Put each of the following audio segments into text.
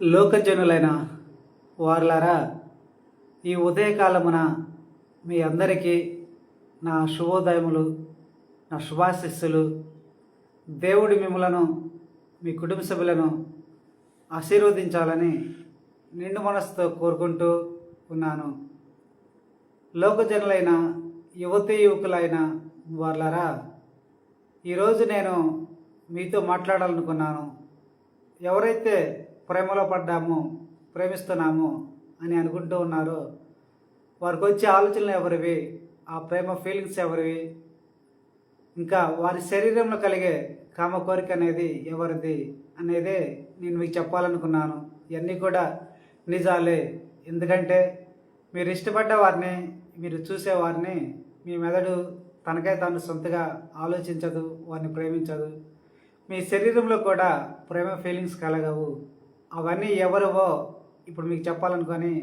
లోకజనులైన వారలారా, ఈ ఉదయకాలమున మీ అందరికీ నా శుభోదయములు, నా శుభాశిస్సులు. దేవుడి మిమ్మలను, మీ కుటుంబ సభ్యులను ఆశీర్వదించాలని నిండు మనసుతో కోరుకుంటూ ఉన్నాను. లోకజనులైన యువతీ యువకులైన వారలారా, ఈరోజు నేను మీతో మాట్లాడాలనుకున్నాను. ఎవరైతే ప్రేమలో పడ్డామో, ప్రేమిస్తున్నామో అని అనుకుంటూ ఉన్నారో వారికి వచ్చే ఆలోచనలు ఎవరివి, ఆ ప్రేమ ఫీలింగ్స్ ఎవరివి, ఇంకా వారి శరీరంలో కలిగే కామ కోరిక అనేది ఎవరిది అనేదే నేను మీకు చెప్పాలనుకున్నాను. ఇవన్నీ కూడా నిజాలే. ఎందుకంటే మీరు ఇష్టపడ్డ వారిని, మీరు చూసేవారిని మీ మెదడు తనకై తాను సొంతగా ఆలోచించదు, వారిని ప్రేమించదు. మీ శరీరంలో కూడా ప్రేమ ఫీలింగ్స్ కలగవు. అవన్నీ ఎవరివో ఇప్పుడు మీకు చెప్పాలనుకొని,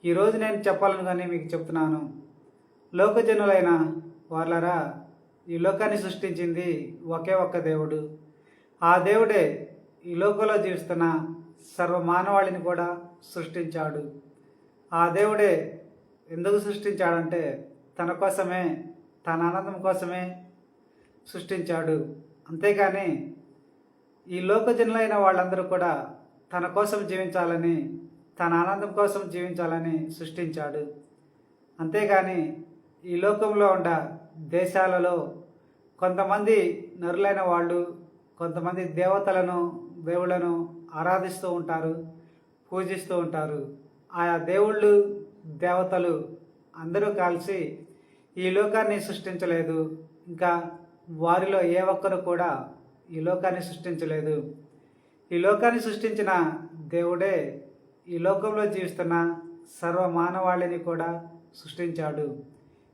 ఈరోజు నేను చెప్పాలనుకొని మీకు చెప్తున్నాను. లోకజనులైన వాళ్ళరా, ఈ లోకాన్ని సృష్టించింది ఒకే ఒక్క దేవుడు. ఆ దేవుడే ఈ లోకంలో జీవిస్తున్న సర్వ మానవాళిని కూడా సృష్టించాడు. ఆ దేవుడే ఎందుకు సృష్టించాడంటే తన కోసమే, తన ఆనందం కోసమే సృష్టించాడు. అంతేగాని ఈ లోకజనులైన వాళ్ళందరూ కూడా తన కోసం జీవించాలని, తన ఆనందం కోసం జీవించాలని సృష్టించాడు. అంతేగాని ఈ లోకంలో ఉన్న దేశాలలో కొంతమంది నరులైన వాళ్ళు కొంతమంది దేవతలను, దేవుళ్లను ఆరాధిస్తూ ఉంటారు, పూజిస్తూ ఉంటారు. ఆయా దేవుళ్ళు, దేవతలు అందరూ కలిసి ఈ లోకాన్ని సృష్టించలేదు. ఇంకా వారిలో ఏ ఒక్కరు కూడా ఈ లోకాన్ని సృష్టించలేదు. ఈ లోకాన్ని సృష్టించిన దేవుడే ఈ లోకంలో జీవిస్తున్న సర్వ మానవాళిని కూడా సృష్టించాడు.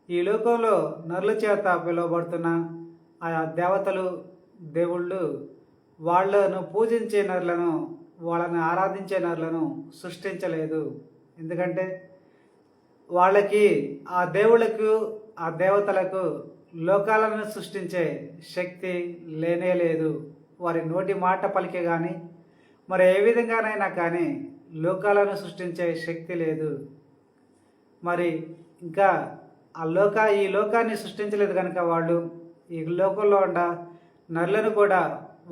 ఈ లోకంలో నరుల చేత పిలువబడుతున్న ఆయా దేవతలు, దేవుళ్ళు వాళ్ళను పూజించే నరులను, వాళ్ళని ఆరాధించే నరులను సృష్టించలేదు. ఎందుకంటే వాళ్ళకి, ఆ దేవుళ్ళకు, ఆ దేవతలకు లోకాలను సృష్టించే శక్తి లేనే లేదు. వారి నోటి మాట పలికే కానీ మరి ఏ విధంగానైనా కానీ లోకాలను సృష్టించే శక్తి లేదు. మరి ఇంకా ఈ లోకాన్ని సృష్టించలేదు కనుక వాళ్ళు ఈ లోకంలో ఉన్న నరులను కూడా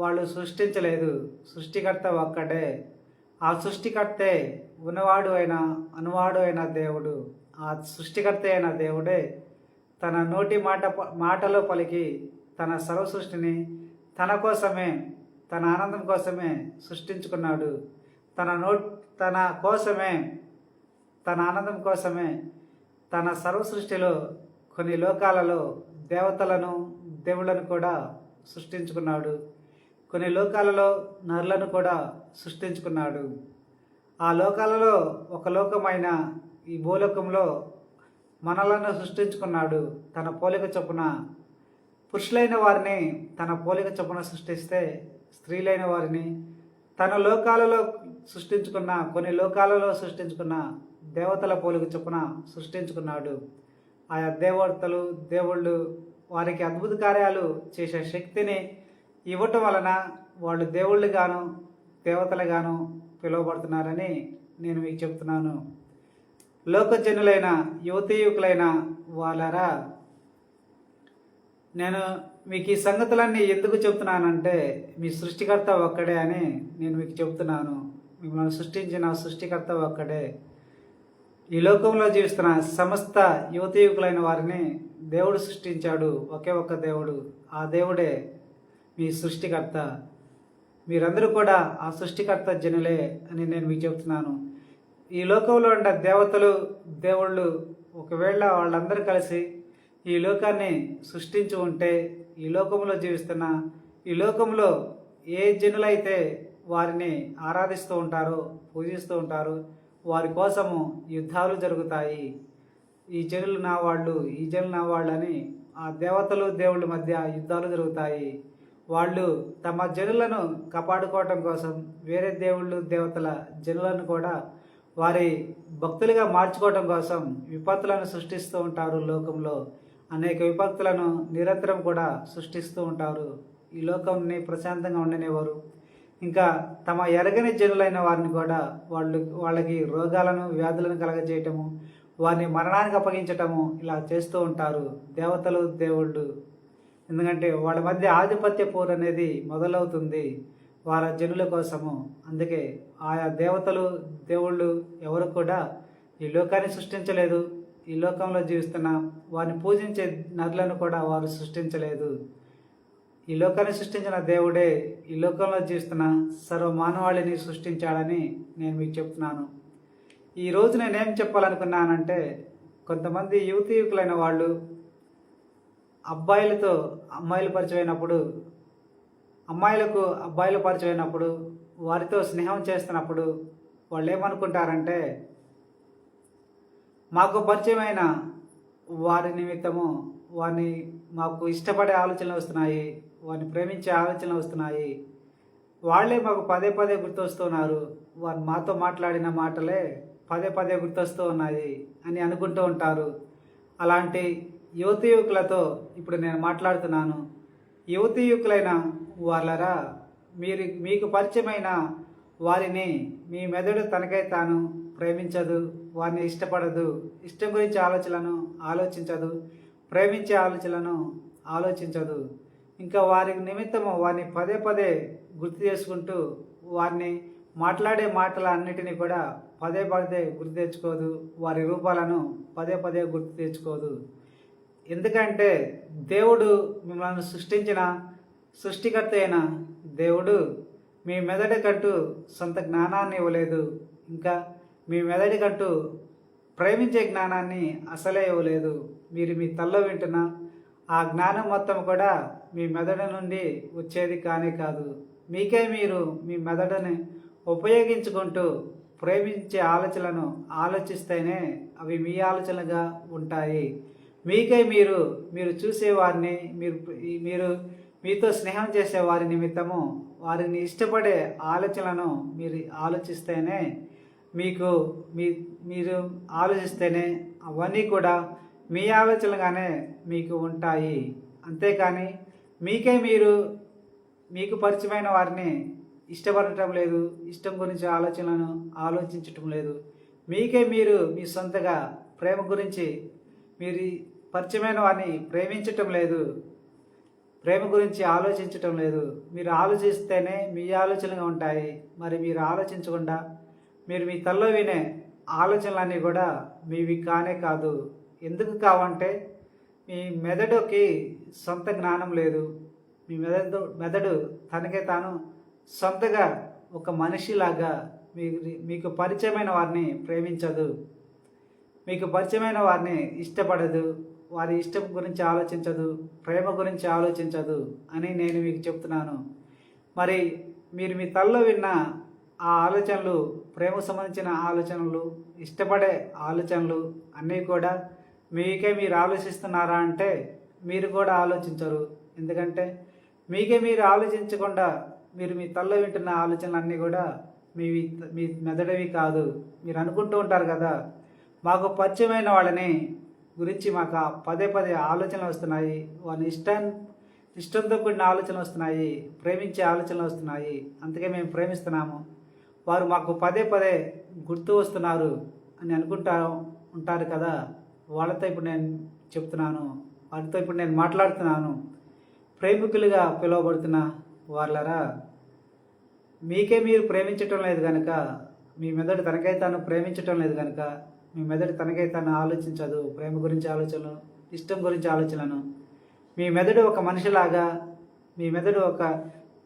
వాళ్ళు సృష్టించలేదు. సృష్టికర్త ఒక్కడే. ఆ సృష్టికర్తే ఉన్నవాడు అయిన అనువాడు అయిన దేవుడు. ఆ సృష్టికర్త అయిన దేవుడే తన నోటి మాటలో పలికి తన సర్వ సృష్టిని తన కోసమే, తన ఆనందం కోసమే సృష్టించుకున్నాడు. తన కోసమే, తన ఆనందం కోసమే తన సర్వ సృష్టిలో కొన్ని లోకాలలో దేవతలను, దేవుళ్ళను కూడా సృష్టించుకున్నాడు. కొన్ని లోకాలలో నరులను కూడా సృష్టించుకున్నాడు. ఆ లోకాలలో ఒక లోకమైన ఈ భూలోకంలో మనలను సృష్టించుకున్నాడు. తన పోలిక చొప్పున పురుషులైన వారిని తన పోలిక చొప్పున సృష్టిస్తే, స్త్రీలైన వారిని తన లోకాలలో సృష్టించుకున్న, కొన్ని లోకాలలో సృష్టించుకున్న దేవతల పోలిక చొప్పున సృష్టించుకున్నాడు. ఆయా దేవతలు, దేవుళ్ళు వారికి అద్భుత కార్యాలు చేసే శక్తిని ఇవ్వటం వలన వాళ్ళు దేవుళ్ళుగాను, దేవతలుగాను పిలువబడుతున్నారని నేను మీకు చెప్తున్నాను. లోకజనులైన యువతీ యువకులైన వాళ్ళరా, నేను మీకు ఈ సంగతులన్నీ ఎందుకు చెప్తున్నానంటే మీ సృష్టికర్త ఒక్కడే అని నేను మీకు చెప్తున్నాను. మిమ్మల్ని సృష్టించిన సృష్టికర్త ఒక్కడే. ఈ లోకంలో జీవిస్తున్న సమస్త యువతీ యువకులైన వారిని దేవుడు సృష్టించాడు. ఒకే ఒక్క దేవుడు. ఆ దేవుడే మీ సృష్టికర్త. మీరందరూ కూడా ఆ సృష్టికర్త జనులే అని నేను మీకు చెప్తున్నాను. ఈ లోకంలో ఉన్న దేవతలు, దేవుళ్ళు ఒకవేళ వాళ్ళందరూ కలిసి ఈ లోకాన్ని సృష్టించి ఉంటే, ఈ లోకంలో జీవిస్తున్న, ఈ లోకంలో ఏ జనులైతే వారిని ఆరాధిస్తూ ఉంటారో, పూజిస్తూ ఉంటారో వారి కోసము యుద్ధాలు జరుగుతాయి. ఈ జనులు నా వాళ్ళు, ఈ జనులు నా వాళ్ళు అని ఆ దేవతలు, దేవుళ్ళ మధ్య యుద్ధాలు జరుగుతాయి. వాళ్ళు తమ జనులను కాపాడుకోవటం కోసం వేరే దేవుళ్ళు, దేవతల జనులను కూడా వారి భక్తులుగా మార్చుకోవటం కోసం విపత్తులను సృష్టిస్తూ ఉంటారు. లోకంలో అనేక విపత్తులను నిరంతరం కూడా సృష్టిస్తూ ఉంటారు. ఈ లోకంని ప్రశాంతంగా ఉండనివ్వరు. ఇంకా తమ ఎరగని జనులైన వారిని కూడా వాళ్ళకి రోగాలను వ్యాధులను కలగజేయటము, వారిని మరణానికి అప్పగించటము ఇలా చేస్తూ ఉంటారు దేవతలు దేవుళ్ళు. ఎందుకంటే వాళ్ళ మధ్య ఆధిపత్య పోరు అనేది మొదలవుతుంది వాళ్ళ జనుల కోసము. అందుకే ఆయా దేవతలు దేవుళ్ళు ఎవరు కూడా ఈ లోకాన్ని సృష్టించలేదు. ఈ లోకంలో జీవిస్తున్న వారిని పూజించే నరులను కూడా వారు సృష్టించలేదు. ఈ లోకాన్ని సృష్టించిన దేవుడే ఈ లోకంలో జీవిస్తున్న సర్వ మానవాళిని సృష్టించాడని నేను మీకు చెప్తున్నాను. ఈరోజు నేనేం చెప్పాలనుకున్నానంటే, కొంతమంది యువకులైన వాళ్ళు అబ్బాయిలతో అమ్మాయిలు పరిచయం అయినప్పుడు, అమ్మాయిలకు అబ్బాయిలు పరిచయం అయినప్పుడు, వారితో స్నేహం చేస్తున్నప్పుడు వాళ్ళు ఏమనుకుంటారంటే, మాకు పరిచయమైన వారి నిమిత్తము వారిని మాకు ఇష్టపడే ఆలోచనలు వస్తున్నాయి, వారిని ప్రేమించే ఆలోచనలు వస్తున్నాయి, వాళ్ళే మాకు పదే పదే గుర్తొస్తున్నారు, వారు మాతో మాట్లాడిన మాటలే పదే పదే గుర్తొస్తూ ఉన్నాయి అని అనుకుంటూ ఉంటారు. అలాంటి యువకులతో ఇప్పుడు నేను మాట్లాడుతున్నాను. యువకులైన వాళ్ళరా, మీకు పరిచయమైన వారిని మీ మెదడు తనకై తాను ప్రేమించదు, వారిని ఇష్టపడదు, ఇష్టం గురించి ఆలోచించదు, ప్రేమించే ఆలోచనలను ఆలోచించదు. ఇంకా వారి నిమిత్తము వారిని పదే పదే గుర్తు చేసుకుంటూ వారిని మాట్లాడే మాటల అన్నిటినీ కూడా పదే పదే గుర్తు తెచ్చుకోదు, వారి రూపాలను పదే పదే గుర్తు తెచ్చుకోదు. ఎందుకంటే దేవుడు మిమ్మల్ని సృష్టించిన సృష్టికర్త అయిన దేవుడు మీ మెదడుకంటూ సొంత జ్ఞానాన్ని ఇవ్వలేదు, ఇంకా మీ మెదడుకంటూ ప్రేమించే జ్ఞానాన్ని అసలే ఇవ్వలేదు. మీరు మీ తల్లో వింటున్న ఆ జ్ఞానం మొత్తం కూడా మీ మెదడు నుండి వచ్చేది కానే కాదు. మీకే మీరు మీ మెదడుని ఉపయోగించుకుంటూ ప్రేమించే ఆలోచనలను ఆలోచిస్తేనే అవి మీ ఆలోచనలుగా ఉంటాయి. మీకై మీరు చూసేవారిని, మీరు మీతో స్నేహం చేసే వారి నిమిత్తము వారిని ఇష్టపడే ఆలోచనలను మీరు ఆలోచిస్తేనే మీరు ఆలోచిస్తేనే అవన్నీ కూడా మీ ఆలోచనలుగానే మీకు ఉంటాయి. అంతేకాని మీకు పరిచయమైన వారిని ఇష్టపడటం లేదు, ఇష్టం గురించి ఆలోచించటం లేదు. మీరు మీ సొంతగా ప్రేమ గురించి మీరు పరిచయమైన వారిని ప్రేమించటం లేదు, ప్రేమ గురించి ఆలోచించటం లేదు. మీరు ఆలోచిస్తేనే మీ ఆలోచనలుగా ఉంటాయి. మరి మీరు ఆలోచించకుండా మీరు మీ తల్లో వినే ఆలోచనలన్నీ కూడా మీవి కానే కాదు. ఎందుకు కావంటే మీ మెదడుకి సొంత జ్ఞానం లేదు. మీ మెదడు తనకే తాను సొంతగా ఒక మనిషిలాగా మీకు పరిచయమైన వారిని ప్రేమించదు, మీకు పరిచయమైన వారిని ఇష్టపడదు, వారి ఇష్టం గురించి ఆలోచించదు, ప్రేమ గురించి ఆలోచించదు అని నేను మీకు చెప్తున్నాను. మరి మీరు మీ తల్లో విన్న ఆ ఆలోచనలు, ప్రేమకు సంబంధించిన ఆలోచనలు, ఇష్టపడే ఆలోచనలు అన్నీ కూడా మీరు ఆలోచిస్తున్నారా అంటే మీరు కూడా ఆలోచించరు. ఎందుకంటే మీరు ఆలోచించకుండా మీరు మీ తల్లో వింటున్న ఆలోచనలు కూడా మీ మెదడవి కాదు. మీరు అనుకుంటూ ఉంటారు కదా, మాకు పరిచయమైన వాళ్ళని గురించి మాకు పదే పదే ఆలోచనలు వస్తున్నాయి, వారిని ఇష్టంతో కూడిన ఆలోచనలు వస్తున్నాయి, ప్రేమించే ఆలోచనలు వస్తున్నాయి, అందుకే మేము ప్రేమిస్తున్నాము, వారు మాకు పదే పదే గుర్తు వస్తున్నారు అని ఉంటారు కదా. వాళ్ళతో ఇప్పుడు నేను చెప్తున్నాను, వారితో ఇప్పుడు నేను మాట్లాడుతున్నాను. ప్రేమికులుగా పిలువబడుతున్న వాళ్ళరా, మీరు ప్రేమించటం లేదు కనుక, మీ మెదడు తనకై తాను ప్రేమించటం లేదు కనుక, మీ మెదడు తనకై తాను ఆలోచించదు ప్రేమ గురించి ఆలోచనలు, ఇష్టం గురించి ఆలోచనలను. మీ మెదడు ఒక మనిషిలాగా, మీ మెదడు ఒక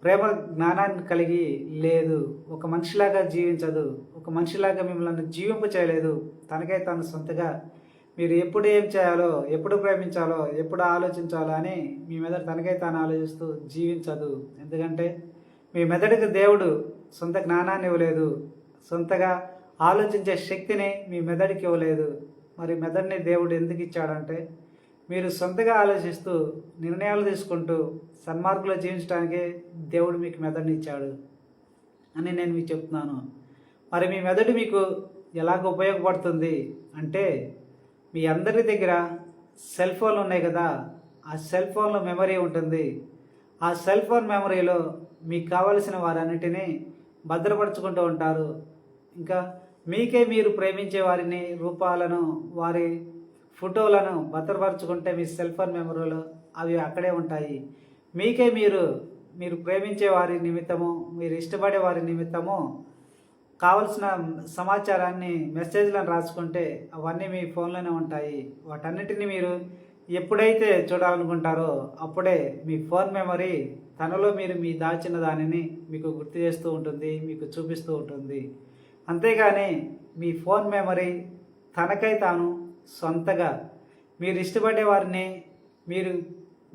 ప్రేమ జ్ఞానాన్ని కలిగి లేదు, ఒక మనిషిలాగా జీవించదు, ఒక మనిషిలాగా మిమ్మల్ని జీవింప చేయలేదు. తనకై తాను సొంతగా మీరు ఎప్పుడు ఏం చేయాలో, ఎప్పుడు ప్రేమించాలో, ఎప్పుడు ఆలోచించాలో అని మీ మెదడు తనకై తాను ఆలోచిస్తూ జీవించదు. ఎందుకంటే మీ మెదడుకి దేవుడు సొంత జ్ఞానాన్ని ఇవ్వలేదు, సొంతగా ఆలోచించే శక్తిని మీ మెదడుకి ఇవ్వలేదు. మరి మెదడుని దేవుడు ఎందుకు ఇచ్చాడంటే మీరు సొంతగా ఆలోచిస్తూ నిర్ణయాలు తీసుకుంటూ సన్మార్గంలో జీవించడానికే దేవుడు మీకు మెదడుని ఇచ్చాడు అని నేను మీకు చెప్తున్నాను. మరి మీ మెదడు మీకు ఎలాగ ఉపయోగపడుతుంది అంటే, మీ అందరి దగ్గర సెల్ ఫోన్లు ఉన్నాయి కదా, ఆ సెల్ ఫోన్లో మెమరీ ఉంటుంది. ఆ సెల్ ఫోన్ మెమరీలో మీకు కావలసిన వారన్నిటినీ భద్రపరుచుకుంటూ ఉంటారు. ఇంకా మీకే మీరు ప్రేమించే వారిని, రూపాలను, వారి ఫోటోలను భద్రపరుచుకుంటే మీ సెల్ ఫోన్ మెమరీలో అవి అక్కడే ఉంటాయి. మీకే మీరు ప్రేమించే వారి నిమిత్తము, మీరు ఇష్టపడే వారి నిమిత్తము కావలసిన సమాచారాన్ని, మెసేజ్లను రాసుకుంటే అవన్నీ మీ ఫోన్లోనే ఉంటాయి. వాటన్నిటిని మీరు ఎప్పుడైతే చూడాలనుకుంటారో అప్పుడే మీ ఫోన్ మెమరీ తనలో మీ దాచిన దానిని మీకు గుర్తు చేస్తూ ఉంటుంది, మీకు చూపిస్తూ ఉంటుంది. అంతేగాని మీ ఫోన్ మెమరీ తనకై తాను సొంతగా మీరు ఇష్టపడే వారిని,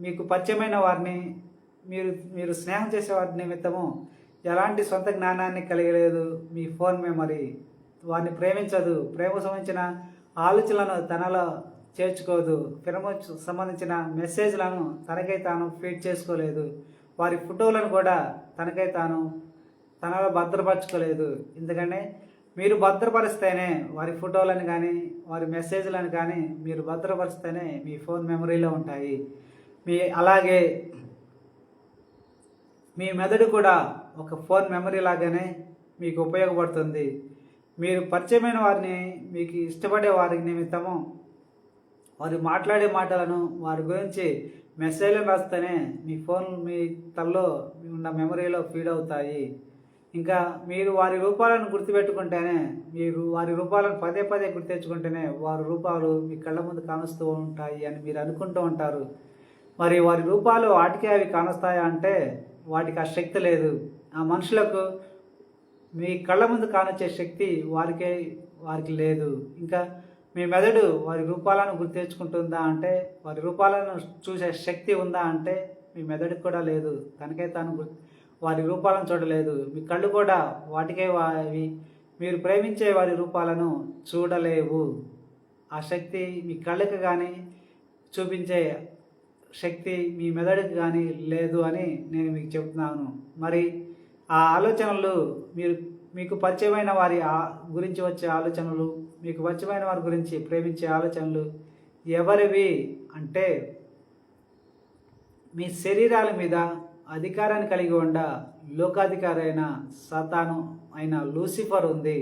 మీకు పరిచయమైన వారిని, మీరు స్నేహం చేసే వారి నిమిత్తము ఎలాంటి సొంత జ్ఞానాన్ని కలిగలేదు మీ ఫోన్ మెమరీ. వారిని ప్రేమించదు, ప్రేమకు సంబంధించిన ఆలోచనలను తనలో చేర్చుకోదు, ప్రేమకు సంబంధించిన మెసేజ్లను తనకై తాను ఫీడ్ చేసుకోలేదు, వారి ఫోటోలను కూడా తనలో భద్రపరచుకోలేదు. ఎందుకంటే మీరు భద్రపరిస్తేనే వారి ఫోటోలను కానీ వారి మెసేజ్లను కానీ మీరు భద్రపరిస్తేనే మీ ఫోన్ మెమరీలో ఉంటాయి. అలాగే మీ మెదడు కూడా ఒక ఫోన్ మెమరీ లాగానే మీకు ఉపయోగపడుతుంది. మీరు పరిచయమైన వారిని, మీకు ఇష్టపడే వారి నిమిత్తము వారు మాట్లాడే మాటలను, వారి గురించి మెసేజ్లను రాస్తేనే మీ తలలో ఉన్న మెమరీలో ఫీడ్ అవుతాయి. ఇంకా మీరు వారి రూపాలను గుర్తుపెట్టుకుంటేనే, మీరు వారి రూపాలను పదే పదే గుర్తు తెచ్చుకుంటేనే వారి రూపాలు మీ కళ్ళ ముందు కానుస్తూ ఉంటాయి అని మీరు అనుకుంటూ ఉంటారు. మరి వారి రూపాలు వాటికే అవి కానుస్తాయా అంటే వాటికి ఆ శక్తి లేదు. ఆ మనుషులకు మీ కళ్ళ ముందు కానొచ్చే శక్తి వారికి లేదు. ఇంకా మీ మెదడు వారి రూపాలను గుర్తు తెచ్చుకుంటుందా అంటే, వారి రూపాలను చూసే శక్తి ఉందా అంటే మీ మెదడుకు కూడా లేదు. తనకే తాను వారి రూపాలను చూడలేదు. మీ కళ్ళు కూడా వాటికే మీరు ప్రేమించే వారి రూపాలను చూడలేవు. ఆ శక్తి మీ కళ్ళకి కానీ చూపించే శక్తి మీ మెదడుకి కానీ లేదు అని నేను మీకు చెప్తున్నాను. మరి ఆ ఆలోచనలు మీకు పరిచయమైన వారి గురించి వచ్చే ఆలోచనలు, మీకు పరిచయమైన వారి గురించి ప్రేమించే ఆలోచనలు ఎవరివి అంటే, మీ శరీరాల మీద అధికారాన్ని కలిగి ఉండ లోకాధికారి అయిన సాతాను అయిన లూసిఫర్ ఉంది.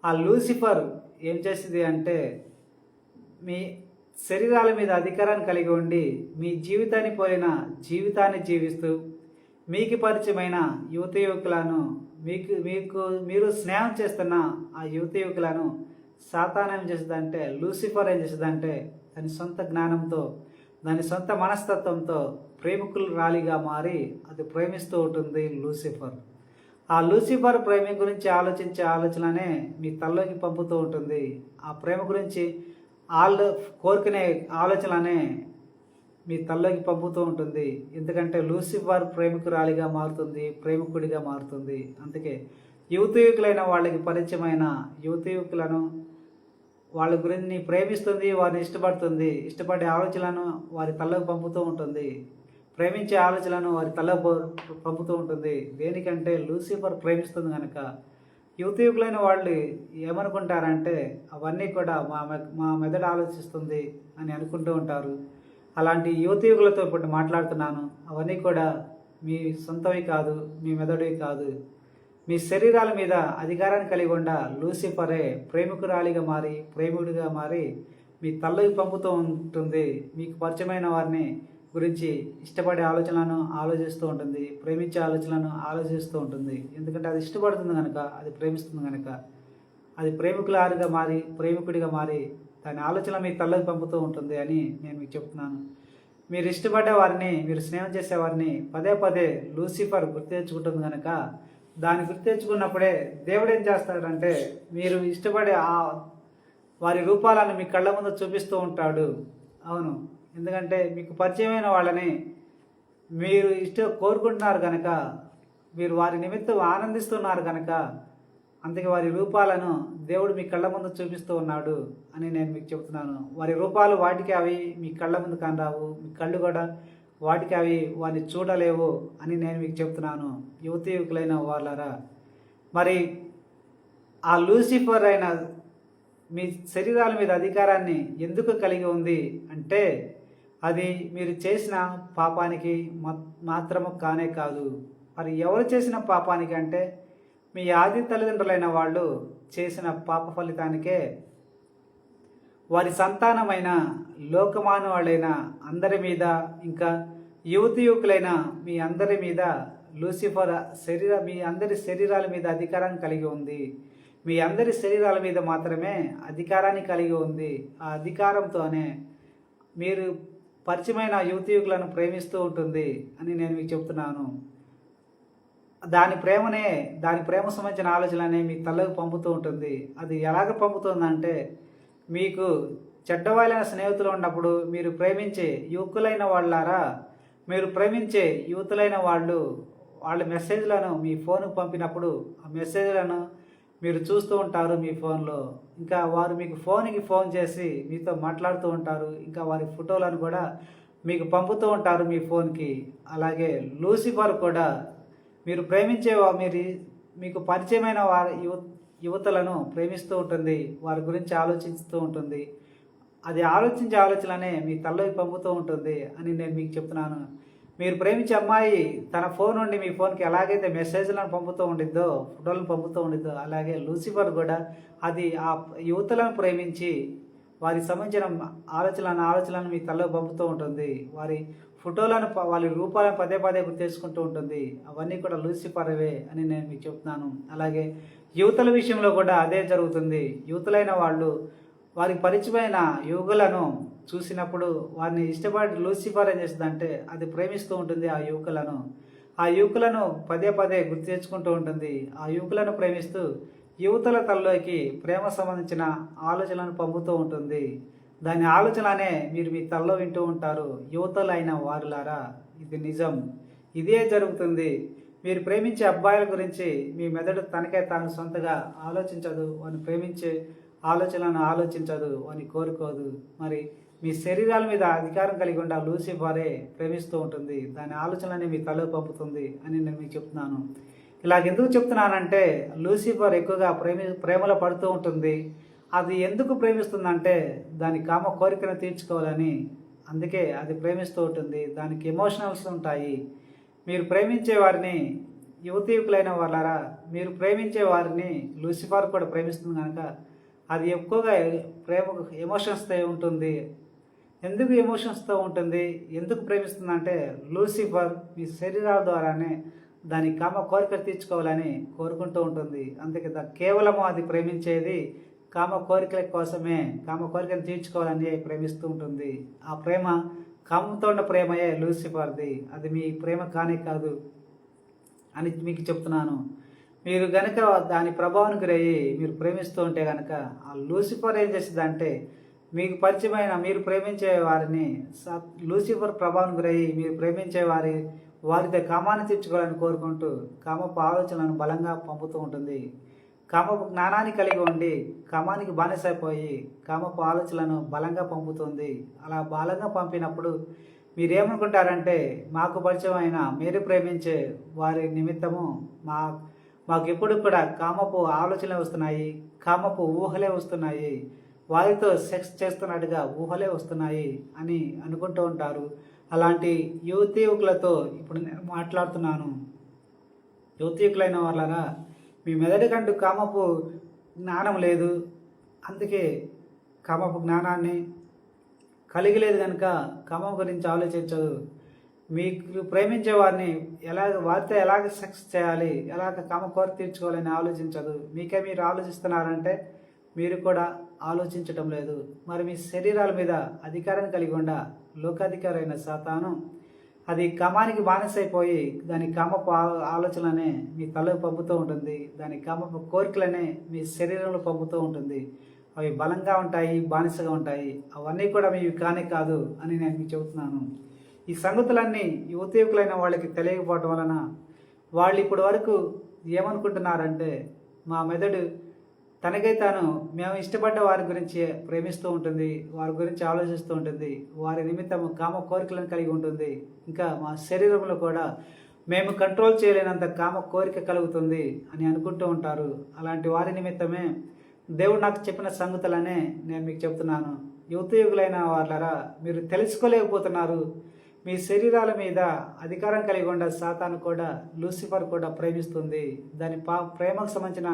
ఆ లూసిఫర్ ఏం చేసింది అంటే, మీ శరీరాల మీద అధికారాన్ని కలిగి ఉండి మీ జీవితాన్ని పోలిన జీవితాన్ని జీవిస్తూ మీకు పరిచయమైన యువకులను, మీరు స్నేహం చేస్తున్న ఆ యువకులను సాతాను ఏం చేస్తుందంటే, లూసిఫర్ ఏం చేస్తుందంటే, దాని సొంత జ్ఞానంతో, దాని సొంత మనస్తత్వంతో ప్రేమికులు రాలిగా మారి అది ప్రేమిస్తూ ఉంటుంది లూసిఫర్. ఆ లూసిఫర్ ప్రేమ గురించి ఆలోచించే ఆలోచననే మీ తల్లోకి పంపుతూ ఉంటుంది. ఆ ప్రేమ గురించి కోరుకునే ఆలోచననే మీ తల్లోకి పంపుతూ ఉంటుంది. ఎందుకంటే లూసిఫర్ ప్రేమికురాలిగా మారుతుంది, ప్రేమికుడిగా మారుతుంది. అందుకే యువకులైన వాళ్ళకి పరిచయమైన యువకులను వాళ్ళ గురించి ప్రేమిస్తుంది, వారిని ఇష్టపడే ఆలోచనలను వారి తల్లోకి పంపుతూ ఉంటుంది, ప్రేమించే ఆలోచనలను వారి తల్లకు పంపుతూ ఉంటుంది. దేనికంటే లూసిఫర్ ప్రేమిస్తుంది కనుక. యువకులైన వాళ్ళు ఏమనుకుంటారంటే, అవన్నీ కూడా మా మెదడు ఆలోచిస్తుంది అని అనుకుంటూ ఉంటారు. అలాంటి యువకులతో ఇప్పుడు మాట్లాడుతున్నాను. అవన్నీ కూడా మీ సొంతవి కాదు, మీ మెదడువి కాదు. మీ శరీరాల మీద అధికారాన్ని కలిగి ఉండ లూసిఫరే ప్రేమికురాలిగా మారి, ప్రేమికుడిగా మారి మీ తల్లోకి పంపుతూ ఉంటుంది. మీకు పరిచయమైన వారిని గురించి ఇష్టపడే ఆలోచనలను ఆలోచిస్తూ ఉంటుంది, ప్రేమించే ఆలోచనలను ఆలోచిస్తూ ఉంటుంది. ఎందుకంటే అది ఇష్టపడుతుంది కనుక, అది ప్రేమిస్తుంది కనుక. అది ప్రేమికుడిగా మారి దాని ఆలోచన మీ తల్లోకి పంపుతూ ఉంటుంది అని నేను మీకు చెప్తున్నాను. మీరు ఇష్టపడే వారిని, మీరు స్నేహం చేసేవారిని పదే పదే లూసిఫర్ గుర్తు తెచ్చుకుంటుంది కనుక, దాన్ని గుర్తు తెచ్చుకున్నప్పుడే దేవుడు ఏం చేస్తాడంటే, మీరు ఇష్టపడే వారి రూపాలను మీ కళ్ళ ముందు చూపిస్తూ ఉంటాడు. అవును, ఎందుకంటే మీకు పరిచయమైన వాళ్ళని మీరు కోరుకుంటున్నారు కనుక, మీరు వారి నిమిత్తం ఆనందిస్తున్నారు కనుక, అందుకే వారి రూపాలను దేవుడు మీ కళ్ళ ముందు చూపిస్తూ ఉన్నాడు అని నేను మీకు చెప్తున్నాను. వారి రూపాలు వాటికి అవి మీ కళ్ళ ముందు కానరావు, మీ కళ్ళు కూడా వాటికి అవి వారిని చూడలేవు అని నేను మీకు చెప్తున్నాను యువకులైన వాళ్ళరా. మరి ఆ లూసిఫర్ అయిన మీ శరీరాల మీద అధికారాన్ని ఎందుకు కలిగి ఉంది అంటే, అది మీరు చేసిన పాపానికి మాత్రము కానే కాదు. మరి ఎవరు చేసిన పాపానికి అంటే మీ ఆది తల్లిదండ్రులైన వాళ్ళు చేసిన పాప ఫలితానికే వారి సంతానమైన లోకమానవాళ్ళైన అందరి మీద, ఇంకా యువకులైన మీ అందరి మీద లూసిఫర్ మీ అందరి శరీరాల మీద అధికారాన్ని కలిగి ఉంది. మీ అందరి శరీరాల మీద మాత్రమే అధికారాన్ని కలిగి ఉంది. ఆ అధికారంతోనే మీరు పరిచయమైన యువకులను ప్రేమిస్తూ ఉంటుంది అని నేను మీకు చెప్తున్నాను. దాని ప్రేమ సంబంధించిన ఆలోచనలనే మీ తల్లకు పంపుతూ ఉంటుంది. అది ఎలాగ పంపుతుందంటే, మీకు చెడ్డవాళ్ళైన స్నేహితులు ఉన్నప్పుడు మీరు ప్రేమించే యువకులైన వాళ్ళారా, మీరు ప్రేమించే యువతులైన వాళ్ళ మెసేజ్లను మీ ఫోన్కు పంపినప్పుడు ఆ మెసేజ్లను మీరు చూస్తూ ఉంటారు మీ ఫోన్లో. ఇంకా వారు మీకు ఫోన్ చేసి మీతో మాట్లాడుతూ ఉంటారు. ఇంకా వారి ఫోటోలను కూడా మీకు పంపుతూ ఉంటారు మీ ఫోన్కి. అలాగే లూసిఫర్ కూడా మీరు ప్రేమించే మీకు పరిచయమైన యువతులను ప్రేమిస్తూ ఉంటుంది. వారి గురించి ఆలోచిస్తూ ఉంటుంది. అది ఆలోచించే ఆలోచననే మీ తల్లోకి పంపుతూ ఉంటుంది అని నేను మీకు చెప్తున్నాను. మీరు ప్రేమించే అమ్మాయి తన ఫోన్ నుండి మీ ఫోన్కి ఎలాగైతే మెసేజ్లను పంపుతూ ఉండిద్దో, ఫోటోలను పంపుతూ ఉండిద్దో, అలాగే లూసిఫర్ కూడా అది ఆ యువతులను ప్రేమించి వారికి సంబంధించిన ఆలోచనలను మీ తల్లోకి పంపుతూ ఉంటుంది. వారి ఫోటోలను, వాళ్ళ రూపాలను పదే పదే గుర్తు చేసుకుంటూ ఉంటుంది. అవన్నీ కూడా లూసిఫర్వే అని నేను మీకు చెప్తున్నాను. అలాగే యువతుల విషయంలో కూడా అదే జరుగుతుంది. యువతులైన వాళ్ళు వారికి పరిచయమైన యువకులను చూసినప్పుడు వారిని ఇష్టపడి లూసిఫర్ ఏం చేస్తుందంటే అది ప్రేమిస్తూ ఉంటుంది. ఆ యువకులను పదే పదే గుర్తు తెచ్చుకుంటూ ఉంటుంది. ఆ యువకులను ప్రేమిస్తూ యువతుల తల్లోకి ప్రేమ సంబంధించిన ఆలోచనలను పంపుతూ ఉంటుంది. దాని ఆలోచననే మీరు మీ తల్లో వింటూ ఉంటారు. యువతలైన వారులారా, ఇది నిజం, ఇదే జరుగుతుంది. మీరు ప్రేమించే అబ్బాయిల గురించి మీ మెదడు తనకే తాను సొంతగా ఆలోచించదు. వారిని ప్రేమించే ఆలోచనలను ఆలోచించదు, వారిని కోరుకోదు. మరి మీ శరీరాల మీద అధికారం కలిగి ఉండే లూసిఫరే ప్రేమిస్తూ ఉంటుంది. దాని ఆలోచనని మీ తల పంపుతుంది అని నేను మీకు చెప్తున్నాను. ఇలాగెందుకు చెప్తున్నానంటే, లూసిఫర్ ఎక్కువగా ప్రేమలో పడుతూ ఉంటుంది. అది ఎందుకు ప్రేమిస్తుందంటే దాని కామ కోరికను తీర్చుకోవాలని. అందుకే అది ప్రేమిస్తూ ఉంటుంది. దానికి ఎమోషనల్స్ ఉంటాయి. మీరు ప్రేమించే వారిని, యువకులైన వాళ్ళారా, మీరు ప్రేమించే వారిని లూసిఫర్ కూడా ప్రేమిస్తుంది కనుక అది ఎక్కువగా ఎమోషన్స్తో ఉంటుంది. ఎందుకు ఎమోషన్స్తో ఉంటుంది, ఎందుకు ప్రేమిస్తుందంటే లూసిఫర్ మీ శరీరాల ద్వారానే దాని కామ కోరిక తీర్చుకోవాలని కోరుకుంటూ ఉంటుంది. అందుకే కేవలము అది ప్రేమించేది కామ కోరికల కోసమే, కామ కోరికను తీర్చుకోవాలని ప్రేమిస్తూ ఉంటుంది. ఆ ప్రేమ కామంతో ఉన్న ప్రేమయే లూసిఫర్ది. అది మీ ప్రేమ కానే కాదు అని మీకు చెప్తున్నాను. మీరు గనక దాని ప్రభావానికి గురయ్యి మీరు ప్రేమిస్తూ ఉంటే కనుక ఆ లూసిఫర్ ఏం చేస్తుందంటే మీకు పరిచయమైన మీరు ప్రేమించే వారిని లూసిఫర్ ప్రభావం గురయ్యి మీరు ప్రేమించే వారితో కామాన్ని తీర్చుకోవాలని కోరుకుంటూ కామపు ఆలోచనలను బలంగా పంపుతూ ఉంటుంది. కామపు జ్ఞానాన్ని కలిగి ఉండి కామానికి బానిసైపోయి కామపు ఆలోచనలను బలంగా పంపుతుంది. అలా బలంగా పంపినప్పుడు మీరేమనుకుంటారంటే, మాకు పరిచయమైన మీరు ప్రేమించే వారి నిమిత్తము మాకు ఎప్పుడు కూడా కామపు ఆలోచనలే వస్తున్నాయి, కామపు ఊహలే వస్తున్నాయి, వారితో సెక్స్ చేస్తున్నట్టుగా ఊహలే వస్తున్నాయి అని అనుకుంటూ ఉంటారు. అలాంటి యువకులతో ఇప్పుడు నేను మాట్లాడుతున్నాను. యువకులైన వాళ్ళరా, మీ మెదడుకంటూ కామపు జ్ఞానం లేదు. అందుకే కామపు జ్ఞానాన్ని కలిగి లేదు కనుక కామం గురించి ఆలోచించదు. మీకు ప్రేమించే వారిని వారితో ఎలాగ సెక్స్ చేయాలి, ఎలాగ కామ కోరిక తీర్చుకోవాలని ఆలోచించదు. మీకే మీరు ఆలోచిస్తున్నారంటే మీరు కూడా ఆలోచించటం లేదు. మరి మీ శరీరాల మీద అధికారం కలిగి ఉండ లోకాధికారైన సాతాను అది కామానికి బానిసైపోయి దాని కామపు ఆలోచనలనే మీ తలకు పంపుతూ ఉంటుంది. దాని కామపు కోరికలనే మీ శరీరంలో పంపుతూ ఉంటుంది. అవి బలంగా ఉంటాయి, బానిసగా ఉంటాయి. అవన్నీ కూడా మీవి కానే కాదు అని నేను మీకు చెబుతున్నాను. ఈ సంగతులన్నీ యువకులైన వాళ్ళకి తెలియకపోవటం వలన వాళ్ళు ఇప్పటి వరకు ఏమనుకుంటున్నారంటే, మా మెదడు తనకై తాను మేము ఇష్టపడ్డ వారి గురించి ప్రేమిస్తూ ఉంటుంది, వారి గురించి ఆలోచిస్తూ ఉంటుంది, వారి నిమిత్తం కామ కోరికలను కలిగి ఉంటుంది. ఇంకా మా శరీరంలో కూడా మేము కంట్రోల్ చేయలేనంత కామ కోరిక కలుగుతుంది అని అనుకుంటూ ఉంటారు. అలాంటి వారి నిమిత్తమే దేవుడు నాకు చెప్పిన సంగతులనే నేను మీకు చెప్తున్నాను. యువతయుగులైన వాళ్ళరా, మీరు తెలుసుకోలేకపోతున్నారు. మీ శరీరాల మీద అధికారం కలిగి ఉండ సాతాను కూడా, లూసిఫర్ కూడా ప్రేమిస్తుంది. దాని ప్రేమకు సంబంధించిన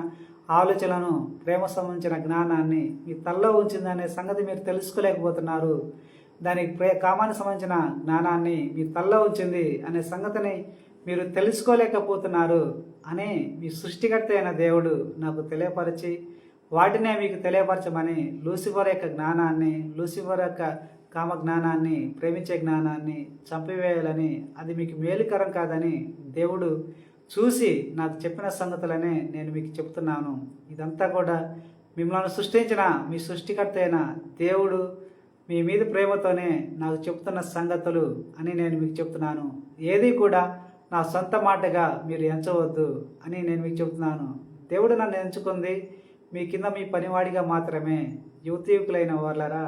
ఆలోచనలను, ప్రేమకు సంబంధించిన జ్ఞానాన్ని మీ తల్లో ఉంచిందనే సంగతి మీరు తెలుసుకోలేకపోతున్నారు. దానికి కామానికి సంబంధించిన జ్ఞానాన్ని మీ తల్లో ఉంచింది అనే సంగతిని మీరు తెలుసుకోలేకపోతున్నారు అని మీ సృష్టికర్త అయిన దేవుడు నాకు తెలియపరిచి, వాటినే మీకు తెలియపరచమని లూసిఫర్ యొక్క జ్ఞానాన్ని, లూసిఫర్ యొక్క కామ జ్ఞానాన్ని, ప్రేమించే జ్ఞానాన్ని చంపివేయాలని, అది మీకు మేలుకరం కాదని దేవుడు చూసి నాకు చెప్పిన సంగతులనే నేను మీకు చెప్తున్నాను. ఇదంతా కూడా మిమ్మల్ని సృష్టించిన మీ సృష్టికర్త అయిన దేవుడు మీ మీద ప్రేమతోనే నాకు చెప్తున్న సంగతులు అని నేను మీకు చెప్తున్నాను. ఏది కూడా నా సొంత మాటగా మీరు ఎంచవద్దు అని నేను మీకు చెప్తున్నాను. దేవుడు నన్ను ఎంచుకుంది మీ కింద మీ పనివాడిగా మాత్రమే. యువతీయుకులైన వాళ్ళరా,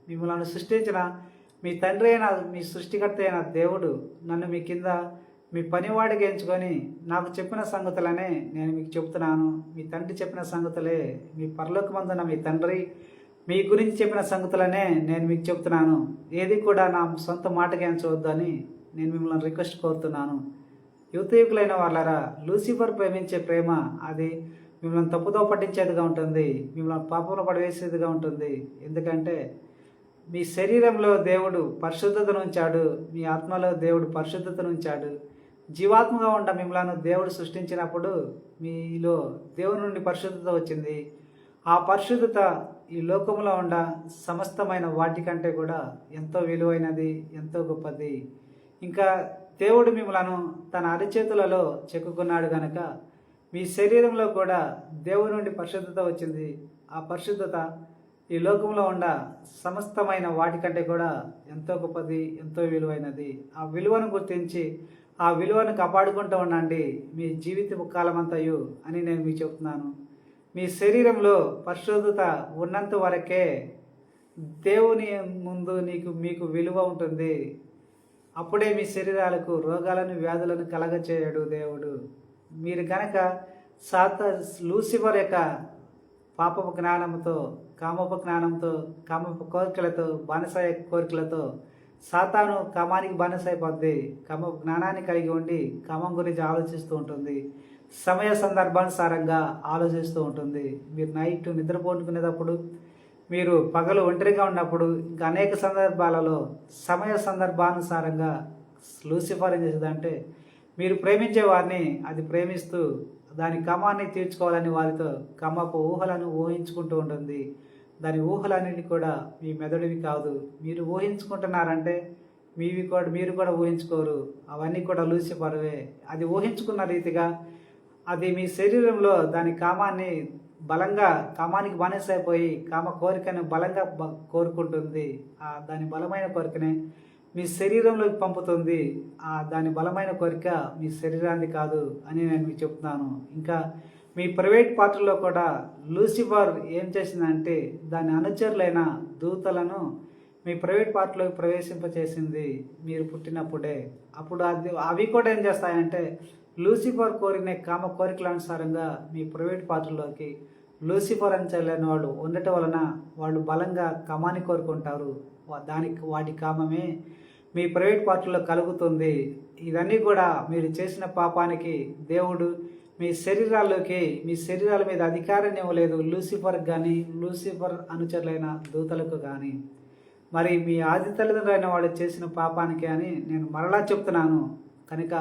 మిమ్మల్ని సృష్టించిన మీ తండ్రి అయిన మీ సృష్టికర్త అయిన దేవుడు నన్ను మీ కింద మీ పనివాడిగా ఎంచుకొని నాకు చెప్పిన సంగతులనే నేను మీకు చెప్తున్నాను. మీ తండ్రి చెప్పిన సంగతులే, మీ పరలోకమందున్న మీ తండ్రి మీ గురించి చెప్పిన సంగతులనే నేను మీకు చెప్తున్నాను. ఏది కూడా నా సొంత మాటగా ఎంచవద్దు అని నేను మిమ్మల్ని రిక్వెస్ట్ కోరుతున్నాను. యువతయుకులైన వాళ్ళరా, లూసిఫర్ ప్రేమించే ప్రేమ అది మిమ్మల్ని తప్పుదో పట్టించేదిగా ఉంటుంది, మిమ్మల్ని పాపంలో పడవేసేదిగా ఉంటుంది. ఎందుకంటే మీ శరీరంలో దేవుడు పరిశుద్ధతను ఉంచాడు, మీ ఆత్మలో దేవుడు పరిశుద్ధతను ఉంచాడు. జీవాత్మగా ఉండ మిమ్మల్ని దేవుడు సృష్టించినప్పుడు మీలో దేవుని నుండి పరిశుద్ధత వచ్చింది. ఆ పరిశుద్ధత ఈ లోకంలో ఉండ సమస్తమైన వాటికంటే కూడా ఎంతో విలువైనది, ఎంతో గొప్పది. ఇంకా దేవుడు మిమ్మలను తన అరిచేతులలో చెక్కుకున్నాడు కనుక మీ శరీరంలో కూడా దేవుని నుండి పరిశుద్ధత వచ్చింది. ఆ పరిశుద్ధత ఈ లోకంలో ఉండ సమస్తమైన వాటికంటే కూడా ఎంతో గొప్పది, ఎంతో విలువైనది. ఆ విలువను గుర్తించి ఆ విలువను కాపాడుకుంటూ ఉండండి మీ జీవిత కాలమంతయు అని నేను మీకు చెప్తున్నాను. మీ శరీరంలో పరిశుద్ధత ఉన్నంత వరకే దేవుని ముందు మీకు విలువ ఉంటుంది. అప్పుడే మీ శరీరాలకు రోగాలను, వ్యాధులను కలగచేయడు దేవుడు. మీరు కనుక లూసిఫర్ యొక్క పాపపు జ్ఞానంతో, కామపు జ్ఞానంతో, కామపు కోరికలతో, బానిసాయ కోరికలతో సాతాను కామానికి బానిసైపోద్ది. కామ జ్ఞానాన్ని కలిగి ఉండి కామం గురించి ఆలోచిస్తూ ఉంటుంది, సమయ సందర్భానుసారంగా ఆలోచిస్తూ ఉంటుంది. మీరు నైట్ నిద్రపోనుకునేటప్పుడు, మీరు పగలు ఒంటరిగా ఉన్నప్పుడు, ఇంకా అనేక సందర్భాలలో సమయ సందర్భానుసారంగా లూసిఫర్ ఏం చేసేదంటే మీరు ప్రేమించే వారిని అది ప్రేమిస్తూ దాని కామాన్ని తీర్చుకోవాలని వారితో కామపు ఊహలను ఊహించుకుంటూ ఉంటుంది. దాని ఊహలన్నిటి కూడా మీ మెదడువి కాదు. మీరు ఊహించుకుంటున్నారంటే మీరు కూడా ఊహించుకోరు. అవన్నీ కూడా లూసిఫర్వే. అది ఊహించుకున్న రీతిగా అది మీ శరీరంలో దాని కామాన్ని బలంగా, కామానికి బానిసైపోయి కామ కోరికను బలంగా కోరుకుంటుంది. దాని బలమైన కోరికనే మీ శరీరంలోకి పంపుతుంది. దాని బలమైన కోరిక మీ శరీరాన్ని కాదు అని నేను మీకు చెప్తున్నాను. ఇంకా మీ ప్రైవేట్ పార్టీలో కూడా లూసిఫర్ ఏం చేసిందంటే దాని అనుచరులైన దూతలను మీ ప్రైవేట్ పార్టీలోకి ప్రవేశింపచేసింది మీరు పుట్టినప్పుడే. అప్పుడు అవి కూడా ఏం చేస్తాయంటే లూసిఫర్ కోరిన కామ కోరికల అనుసారంగా మీ ప్రైవేట్ పార్టీలోకి లూసిఫర్ అంచలేని వాళ్ళు ఉండటం వలన వాళ్ళు బలంగా కామాన్ని కోరుకుంటారు. వాటి కామమే మీ ప్రైవేట్ పార్టీలో కలుగుతుంది. ఇవన్నీ కూడా మీరు చేసిన పాపానికి దేవుడు మీ శరీరాల్లోకి, మీ శరీరాల మీద అధికారాన్ని ఇవ్వలేదు లూసిఫర్కి కానీ, లూసిఫర్ అనుచరులైన దూతలకు కానీ. మరి మీ ఆది తల్లిదండ్రులైన వాళ్ళు చేసిన పాపానికి అని నేను మరలా చెప్తున్నాను కనుక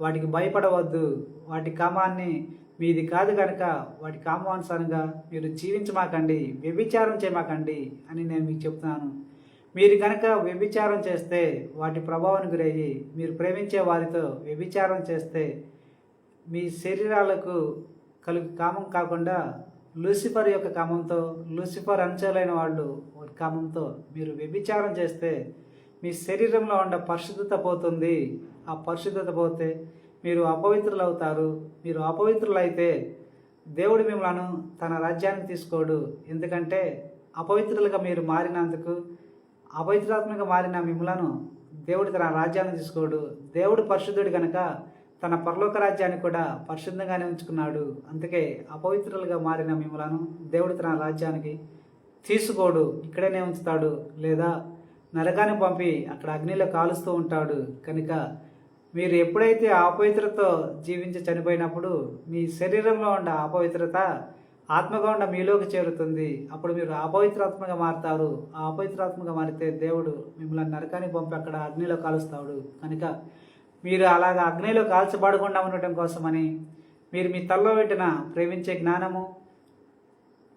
వాటికి భయపడవద్దు. వాటి కామాన్ని మీది కాదు కనుక వాటి కామానుసారంగా మీరు జీవించమాకండి, వ్యభిచారం చేయమాకండి అని నేను మీకు చెప్తున్నాను. మీరు కనుక వ్యభిచారం చేస్తే వాటి ప్రభావానికి గురయ్యి మీరు ప్రేమించే వారితో వ్యభిచారం చేస్తే మీ శరీరాలకు కామం కాకుండా లూసిఫర్ యొక్క కామంతో, లూసిఫర్ అంచెలైన వాళ్ళు కామంతో మీరు వ్యభిచారం చేస్తే మీ శరీరంలో ఉన్న పరిశుద్ధత పోతుంది. ఆ పరిశుద్ధత పోతే మీరు అపవిత్రులు అవుతారు. మీరు అపవిత్రులైతే దేవుడు మిమ్మల్ని తన రాజ్యానికి తీసుకోడు. ఎందుకంటే అపవిత్రులుగా మీరు మారినందుకు, అపవిత్రాత్మగా మారిన మిమ్మలను దేవుడు తన రాజ్యాన్ని తీసుకోడు. దేవుడు పరిశుద్ధుడు కనుక తన పరలోక రాజ్యాన్ని కూడా పరిశుద్ధంగానే ఉంచుకున్నాడు. అందుకే అపవిత్రులుగా మారిన మిమ్మలను దేవుడు తన రాజ్యానికి తీసుకోడు, ఇక్కడనే ఉంచుతాడు, లేదా నరకాన్ని పంపి అక్కడ అగ్నిలో కాలుస్తూ ఉంటాడు. కనుక మీరు ఎప్పుడైతే అపవిత్రతో జీవించి చనిపోయినప్పుడు మీ శరీరంలో ఉన్న అపవిత్రత ఆత్మగా ఉన్న మీలోకి చేరుతుంది. అప్పుడు మీరు అపవిత్రాత్మగా మారుతారు. ఆ అపవిత్రాత్మగా మారితే దేవుడు మిమ్మల్ని నరకానికి పంపి అక్కడ అగ్నిలో కాలుస్తాడు. కనుక మీరు అలాగా అగ్నిలో కాల్చబడకుండా ఉండటం కోసమని మీరు మీ తలలో పెట్టిన ప్రేమించే జ్ఞానము,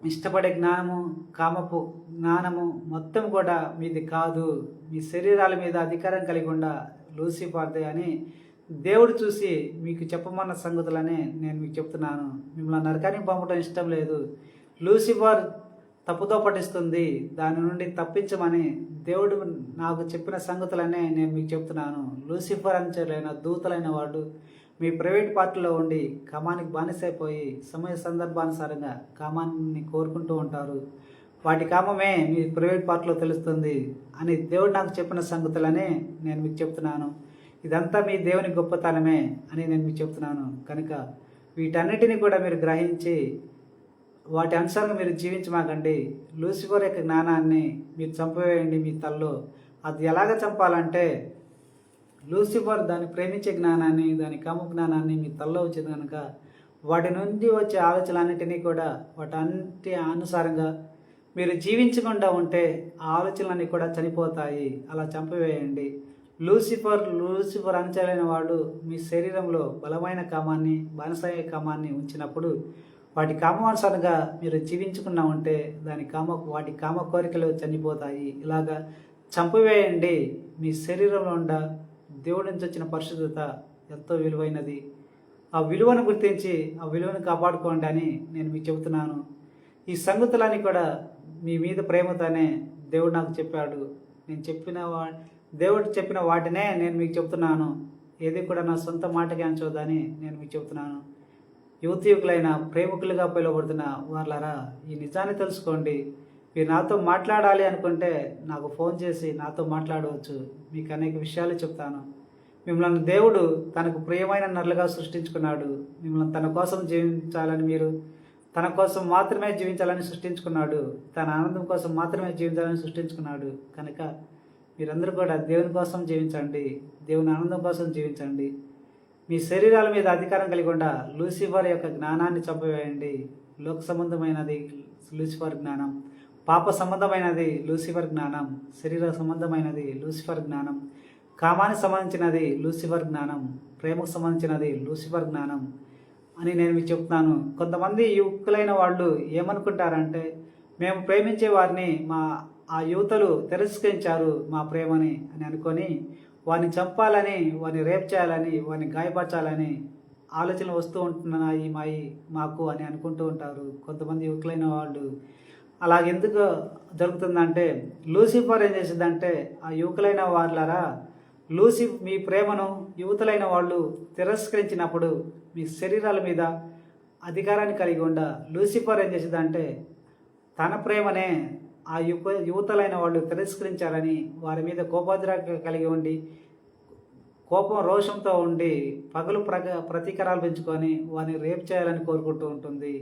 ఇష్టపడే జ్ఞానము, కామపు జ్ఞానము మొత్తం కూడా మీది కాదు. మీ శరీరాల మీద అధికారం కలిగి ఉండ లూసిఫర్దే అని దేవుడు చూసి మీకు చెప్పమన్న సంగతులనే నేను మీకు చెప్తున్నాను. మిమ్మల్ని నరకానికి పంపడం ఇష్టం లేదు. లూసిఫర్ తప్పుతో పట్టిస్తుంది, దాని నుండి తప్పించమని దేవుడు నాకు చెప్పిన సంగతులనే నేను మీకు చెప్తున్నాను. లూసిఫర్ అంచెలైన దూతలైన వాడు మీ ప్రైవేట్ పార్టీలో ఉండి కామానికి బానిసైపోయి సమయ సందర్భానుసారంగా కామాన్ని కోరుకుంటూ ఉంటారు. వాటి కామమే మీ ప్రైవేట్ పార్టీలో తెలుస్తుంది అని దేవుడు నాకు చెప్పిన సంగతులనే నేను మీకు చెప్తున్నాను. ఇదంతా మీ దేవుని గొప్పతనమే అని నేను మీకు చెప్తున్నాను. కనుక వీటన్నిటిని కూడా మీరు గ్రహించి వాటి అనుసారంగా మీరు జీవించమాకండి. లూసిఫర్ యొక్క జ్ఞానాన్ని మీరు చంపవేయండి మీ తల్లో. అది ఎలాగ చంపాలంటే లూసిఫర్ దాన్ని ప్రేమించే జ్ఞానాన్ని, దాని కామ జ్ఞానాన్ని మీ తల్లో వచ్చింది కనుక వాటి నుండి వచ్చే ఆలోచనలన్నిటినీ కూడా వాటి అనుసారంగా మీరు జీవించకుండా ఉంటే ఆ ఆలోచనలన్నీ కూడా చనిపోతాయి. అలా చంపివేయండి. లూసిఫర్ అంచెలైన వాడు మీ శరీరంలో బలమైన కామాన్ని, బానిసయ్యే కామాన్ని ఉంచినప్పుడు వాటి కామానుసారంగా మీరు జీవించుకున్నా ఉంటే వాటి కామ కోరికలు చనిపోతాయి. ఇలాగా చంపివేయండి. మీ శరీరంలో ఉండ దేవుడి నుంచి వచ్చిన పరిశుద్ధత ఎంతో విలువైనది. ఆ విలువను గుర్తించి ఆ విలువను కాపాడుకోండి అని నేను మీకు చెబుతున్నాను. ఈ సంగతులన్నీ కూడా మీ మీద ప్రేమతోనే దేవుడు నాకు చెప్పాడు. దేవుడు చెప్పిన వాటినే నేను మీకు చెప్తున్నాను. ఏది కూడా నా సొంత మాటకి అంచవద్దని నేను మీకు చెప్తున్నాను. యువకులైన ప్రేమికులుగా పిలువబడుతున్న వాళ్ళరా, ఈ నిజాన్ని తెలుసుకోండి. మీరు నాతో మాట్లాడాలి అనుకుంటే నాకు ఫోన్ చేసి నాతో మాట్లాడవచ్చు. మీకు అనేక విషయాలు చెప్తాను. మిమ్మల్ని దేవుడు తనకు ప్రియమైన నరులుగా సృష్టించుకున్నాడు. మిమ్మల్ని తన కోసం జీవించాలని, మీరు తన కోసం మాత్రమే జీవించాలని సృష్టించుకున్నాడు. తన ఆనందం కోసం మాత్రమే జీవించాలని సృష్టించుకున్నాడు. కనుక మీరందరూ కూడా దేవుని కోసం జీవించండి, దేవుని ఆనందం కోసం జీవించండి. మీ శరీరాల మీద అధికారం కలిగి ఉండ లూసిఫర్ యొక్క జ్ఞానాన్ని చంపివేయండి. లోక సంబంధమైనది లూసిఫర్ జ్ఞానం, పాప సంబంధమైనది లూసిఫర్ జ్ఞానం, శరీర సంబంధమైనది లూసిఫర్ జ్ఞానం, కామానికి సంబంధించినది లూసిఫర్ జ్ఞానం, ప్రేమకు సంబంధించినది లూసిఫర్ జ్ఞానం అని నేను మీకు చెప్తున్నాను. కొంతమంది యువకులైన వాళ్ళు ఏమనుకుంటారంటే, మేము ప్రేమించే వారిని ఆ యువతలు తిరస్కరించారు మా ప్రేమని అని అనుకొని వారిని చంపాలని, వారిని రేప్ చేయాలని, వారిని గాయపరచాలని ఆలోచనలు వస్తూ ఉంటున్నాయి మాకు అని అనుకుంటూ ఉంటారు కొంతమంది యువకులైన వాళ్ళు. అలాగెందుకు జరుగుతుందంటే, లూసిఫర్ ఏం చేసిందంటే, ఆ యువకులైన వాళ్ళరా, మీ ప్రేమను యువతులైన వాళ్ళు తిరస్కరించినప్పుడు మీ శరీరాల మీద అధికారాన్ని కలిగి ఉండ లూసిఫర్ ఏం చేసిందంటే, తన ప్రేమనే ఆ యువతలైన వాళ్ళు తిరస్కరించాలని వారి మీద కోపోద్రేకం కలిగి ఉండి, కోపం రోషంతో ఉండి పగలు ప్రతీకారాలు పెంచుకొని వారిని రేప్ చేయాలని కోరుకుంటూ ఉంటుంది,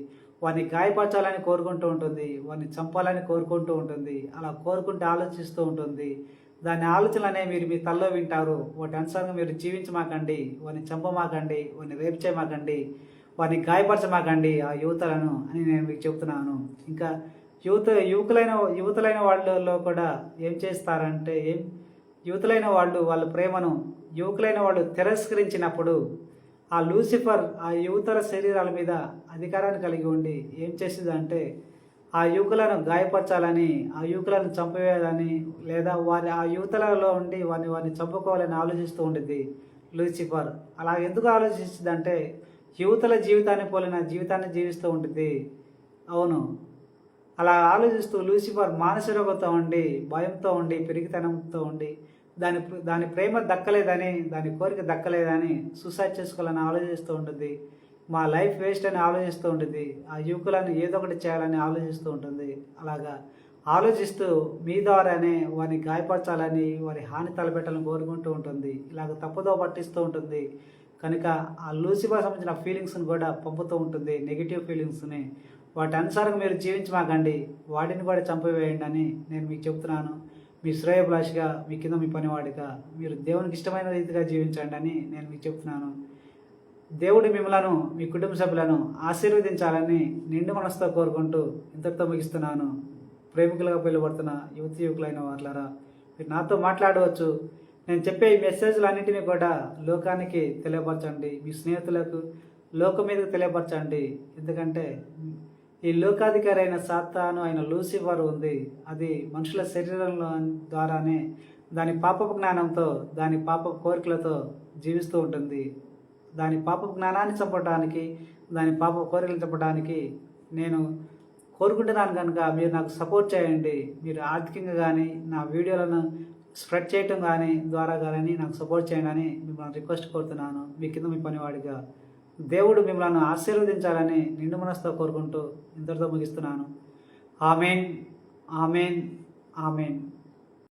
వారిని గాయపరచాలని కోరుకుంటూ ఉంటుంది, వారిని చంపాలని కోరుకుంటూ ఉంటుంది. అలా కోరుకుంటూ ఆలోచిస్తూ ఉంటుంది. దాని ఆలోచనలనే మీరు మీ తల్లో వింటారు. వాటి అనుసారంగా మీరు జీవించమాకండి, వారిని చంపమాకండి, వారిని రేప్ చేయమాకండి, వారిని గాయపరచమాకండి ఆ యువతలను అని నేను మీకు చెప్తున్నాను. ఇంకా యువతులైన వాళ్ళలో కూడా ఏం చేస్తారంటే, యువతులైన వాళ్ళు వాళ్ళ ప్రేమను యువకులైన వాళ్ళు తిరస్కరించినప్పుడు ఆ లూసిఫర్ ఆ యువతల శరీరాల మీద అధికారాన్ని కలిగి ఉండి ఏం చేసిందంటే, ఆ యువకులను గాయపరచాలని, ఆ యువకులను చంపవేయాలని, లేదా ఆ యువతలలో ఉండి వారిని చంపుకోవాలని ఆలోచిస్తూ ఉంటుంది లూసిఫర్. అలా ఎందుకు ఆలోచిస్తుందంటే, యువతల జీవితాన్ని పోలిన జీవితాన్ని జీవిస్తూ ఉంటుంది. అవును, అలా ఆలోచిస్తూ లూసిఫర్ మానసిక రోగంతో ఉండి, భయంతో ఉండి, పెరిగితనంతో ఉండి, దాని ప్రేమ దక్కలేదని, దాని కోరిక దక్కలేదని సూసైడ్ చేసుకోవాలని ఆలోచిస్తూ ఉంటుంది. మా లైఫ్ వేస్ట్ అని ఆలోచిస్తూ ఉంటుంది. ఆ యువకులను ఏదో ఒకటి చేయాలని ఆలోచిస్తూ ఉంటుంది. అలాగా ఆలోచిస్తూ మీ ద్వారానే వారిని గాయపరచాలని, వారి హాని తలపెట్టాలని కోరుకుంటూ ఉంటుంది. ఇలాగ తప్పుదో పట్టిస్తూ ఉంటుంది. కనుక ఆ లూసిఫర్ సంబంధించిన ఫీలింగ్స్ని కూడా పంపుతూ ఉంటుంది, నెగిటివ్ ఫీలింగ్స్ని. వాటి అనుసారం మీరు జీవించమాకండి, వాటిని కూడా చంపివేయండి అని నేను మీకు చెప్తున్నాను. మీ శ్రేయోభిలాషిగా, మీ కింద మీ పనివాడిగా మీరు దేవునికి ఇష్టమైన రీతిగా జీవించండి అని నేను మీకు చెప్తున్నాను. దేవుడు మిమ్మలను, మీ కుటుంబ సభ్యులను ఆశీర్వదించాలని నిండు మనసుతో కోరుకుంటూ ఇంతటితో ముగిస్తున్నాను. ప్రేమికులుగా పిలువబడుతున్న యువతి యువకులైన వాళ్ళారా, మీరు నాతో మాట్లాడవచ్చు. నేను చెప్పే ఈ మెసేజ్లన్నింటినీ కూడా లోకానికి తెలియపరచండి, మీ స్నేహితులకు లోకం మీదకి తెలియపరచండి. ఎందుకంటే ఈ లోకాధికారి అయిన సాతాను అయిన లూసిఫర్ ఉంది, అది మనుషుల శరీరంలో ద్వారానే దాని పాపపు జ్ఞానంతో, దాని పాపపు కోరికలతో జీవిస్తూ ఉంటుంది. దాని పాపపు జ్ఞానాన్ని చంపడానికి, దాని పాపపు కోరికలు చంపడానికి నేను కోరుకుంటున్నాను. కనుక మీరు నాకు సపోర్ట్ చేయండి. మీరు ఆర్థికంగా కానీ, నా వీడియోలను స్ప్రెడ్ చేయటం ద్వారా కానీ నాకు సపోర్ట్ చేయండి అని మిమ్మల్ని రిక్వెస్ట్ కోరుతున్నాను. మీ కింద మీ పనివాడిగా దేవుడు మిమ్మల్ని ఆశీర్వదించాలని నిండు మనసుతో కోరుకుంటూ ఇంతటితో ముగిస్తున్నాను. Amen, amen, amen.